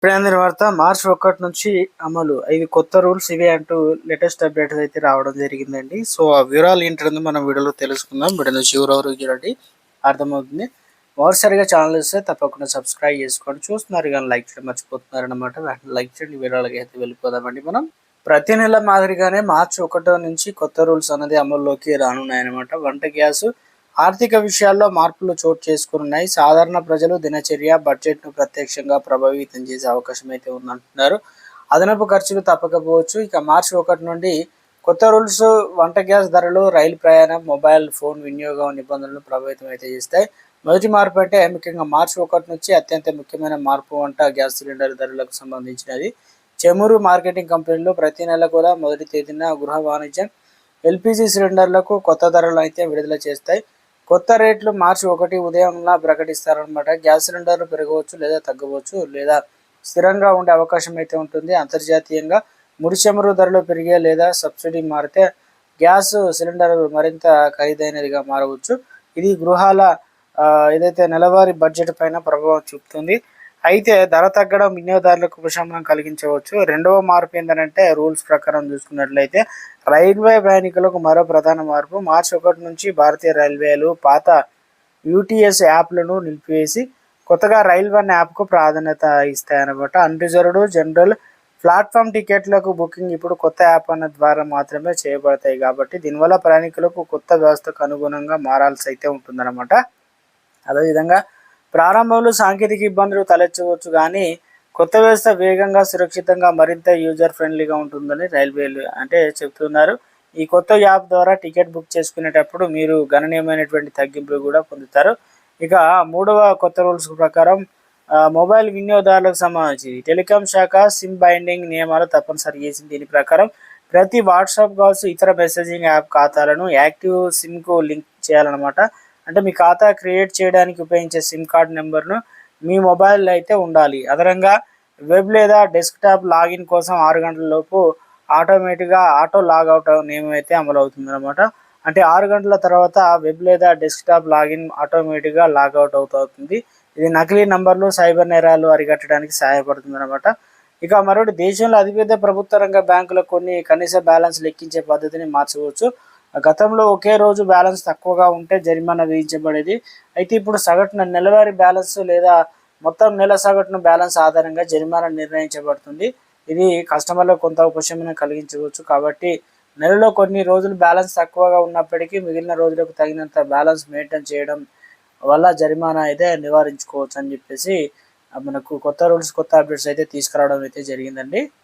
ఇప్పుడైన వార్త మార్చి 1 నుంచి అమలు. ఇవి కొత్త రూల్స్ ఇవే అంటూ లేటెస్ట్ అప్డేట్స్ అయితే రావడం జరిగిందండి. సో ఆ వివరాలు ఏంటనేది మనం వీడియోలో తెలుసుకుందాం. వీడియోని చివరి వరకు చూడండి, అర్థమవుతుంది. మొదటిసారిగా ఛానల్ వస్తే తప్పకుండా సబ్స్క్రైబ్ చేసుకోండి. చూస్తున్నారు కానీ లైక్ చేయడం మర్చిపోతున్నారు అనమాట. వెంటనే లైక్ చేయండి. వివరాలకి అయితే వెళ్ళిపోదామండి మనం. ప్రతి నెల మాదిరిగానే మార్చి 1 నుంచి కొత్త రూల్స్ అనేది అమల్లోకి రానున్నాయన్నమాట. వంట గ్యాస్ ఆర్థిక విషయాల్లో మార్పులు చోటు చేసుకున్నాయి. సాధారణ ప్రజలు దినచర్య బడ్జెట్ను ప్రత్యక్షంగా ప్రభావితం చేసే అవకాశం అయితే ఉందంటున్నారు. అదనపు ఖర్చులు తప్పకపోవచ్చు. ఇక మార్చి 1 నుండి కొత్త రూల్స్ వంట గ్యాస్ ధరలు, రైలు ప్రయాణం, మొబైల్ ఫోన్ వినియోగం నిబంధనలు ప్రభావితం అయితే చేస్తాయి. మొదటి మార్పు అంటే ముఖ్యంగా మార్చి 1 నుంచి అత్యంత ముఖ్యమైన మార్పు వంట గ్యాస్ సిలిండర్ ధరలకు సంబంధించినది. చమురు మార్కెటింగ్ కంపెనీలు ప్రతి నెల కూడా మొదటి తేదీన గృహ వాణిజ్యం ఎల్పిజి సిలిండర్లకు కొత్త ధరలు అయితే విడుదల చేస్తాయి. కొత్త రేట్లు మార్చి 1 ఉదయంలా ప్రకటిస్తారనమాట. గ్యాస్ సిలిండర్లు పెరగవచ్చు లేదా తగ్గవచ్చు లేదా స్థిరంగా ఉండే అవకాశం అయితే ఉంటుంది. అంతర్జాతీయంగా ముడి చమురు ధరలు పెరిగే లేదా సబ్సిడీ మారితే గ్యాస్ సిలిండర్ మరింత ఖరీదైనదిగా మారవచ్చు. ఇది గృహాల ఏదైతే నెలవారీ బడ్జెట్ పైన ప్రభావం చూపుతుంది. అయితే ధర తగ్గడం వినియోగదారులకు ఉపశమనం కలిగించవచ్చు. రెండవ మార్పు ఏంటంటే రూల్స్ ప్రకారం చూసుకున్నట్లయితే రైల్వే ప్రయాణికులకు మరో ప్రధాన మార్పు. మార్చి 1 నుంచి భారతీయ రైల్వేలు పాత యూటీఎస్ యాప్లను నిలిపివేసి కొత్తగా రైల్ వన్ యాప్కు ప్రాధాన్యత ఇస్తాయన్నమాట. అన్రిజర్వ్డ్ జనరల్ ప్లాట్ఫామ్ టికెట్లకు బుకింగ్ ఇప్పుడు కొత్త యాప్ అన్న ద్వారా మాత్రమే చేయబడతాయి. కాబట్టి దీనివల్ల ప్రయాణికులకు కొత్త వ్యవస్థకు అనుగుణంగా మారాల్సి అయితే ఉంటుందన్నమాట. అదేవిధంగా ప్రారంభంలో సాంకేతిక ఇబ్బందులు తలెత్తవచ్చు, కానీ కొత్త వ్యవస్థ వేగంగా, సురక్షితంగా, మరింత యూజర్ ఫ్రెండ్లీగా ఉంటుందని రైల్వేలు అంటే చెబుతున్నారు. ఈ కొత్త యాప్ ద్వారా టికెట్ బుక్ చేసుకునేటప్పుడు మీరు గణనీయమైనటువంటి తగ్గింపులు కూడా పొందుతారు. ఇక మూడవ కొత్త రూల్స్ ప్రకారం మొబైల్ వినియోగదారులకు సంబంధించి టెలికాం శాఖ సిమ్ బైండింగ్ నియమాలు తప్పనిసరి చేసింది. దీని ప్రకారం ప్రతి వాట్సాప్ కాల్స్, ఇతర మెసేజింగ్ యాప్ ఖాతాలను యాక్టివ్ సిమ్కు లింక్ చేయాలన్నమాట. అంటే మీ ఖాతా క్రియేట్ చేయడానికి ఉపయోగించే సిమ్ కార్డ్ నెంబర్ను మీ మొబైల్లో అయితే ఉండాలి. అదనంగా వెబ్ లేదా డెస్క్టాప్ లాగిన్ కోసం 6 గంటల లోపు ఆటోమేటిక్గా ఆటో లాగౌట్ నియమం అయితే అమలు అవుతుందన్నమాట. అంటే 6 గంటల తర్వాత వెబ్ లేదా డెస్క్టాప్ లాగిన్ ఆటోమేటిక్గా లాగౌట్ అవుతుంది. ఇది నకిలీ నంబర్లు, సైబర్ నేరాలు అరికట్టడానికి సహాయపడుతుందన్నమాట. ఇక మరొకటి, దేశంలో అతిపెద్ద ప్రభుత్వ రంగ బ్యాంకులకు కొన్ని కనీస బ్యాలెన్స్ లెక్కించే పద్ధతిని మార్చవచ్చు. గతంలో ఒకే రోజు బ్యాలెన్స్ తక్కువగా ఉంటే జరిమానా విధించబడేది. అయితే ఇప్పుడు సగటున నెలవారీ బ్యాలెన్స్ లేదా మొత్తం నెల సగటున బ్యాలెన్స్ ఆధారంగా జరిమానా నిర్ణయించబడుతుంది. ఇది కస్టమర్లకు కొంత ఉపశమనం కలిగించవచ్చు. కాబట్టి నెలలో కొన్ని రోజులు బ్యాలెన్స్ తక్కువగా ఉన్నప్పటికీ మిగిలిన రోజులకు తగినంత బ్యాలెన్స్ మెయింటైన్ చేయడం వల్ల జరిమానా అయితే నివారించుకోవచ్చు అని చెప్పేసి మనకు కొత్త రూల్స్, కొత్త అప్డేట్స్ అయితే తీసుకురావడం అయితే జరిగిందండి.